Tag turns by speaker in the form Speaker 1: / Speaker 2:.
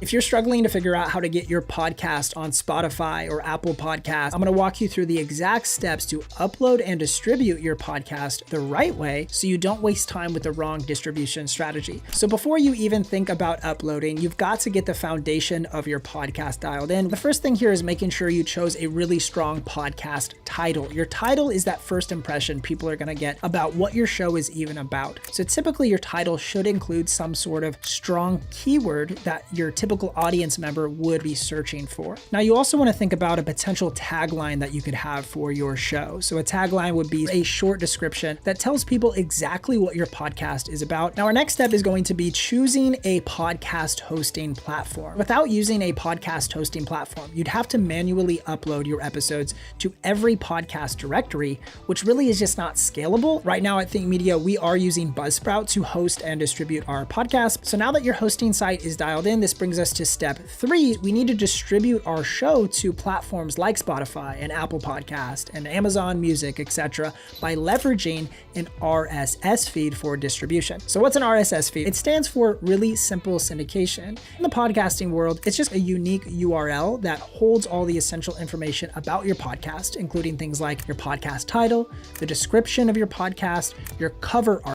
Speaker 1: If you're struggling to figure out how to get your podcast on Spotify or Apple Podcasts, I'm going to walk you through the exact steps to upload and distribute your podcast the right way so you don't waste time with the wrong distribution strategy. So before you even think about uploading, you've got to get the foundation of your podcast dialed in. The first thing here is making sure you chose a really strong podcast title. Your title is that first impression people are going to get about what your show is even about. So typically your title should include some sort of strong keyword that your typical audience member would be searching for. Now, you also want to think about a potential tagline that you could have for your show. So a tagline would be a short description that tells people exactly what your podcast is about. Now, our next step is going to be choosing a podcast hosting platform. Without using a podcast hosting platform, you'd have to manually upload your episodes to every podcast directory, which really is just not scalable. Right now at Think Media, we are using Buzzsprout to host and distribute our podcast. So now that your hosting site is dialed in, this brings us to step 3. We need to distribute our show to platforms like Spotify and Apple Podcast and Amazon Music, etc. by leveraging an RSS feed for distribution. So what's an RSS feed? It stands for really simple syndication. In the podcasting world, it's just a unique URL that holds all the essential information about your podcast, including things like your podcast title, the description of your podcast, your cover art,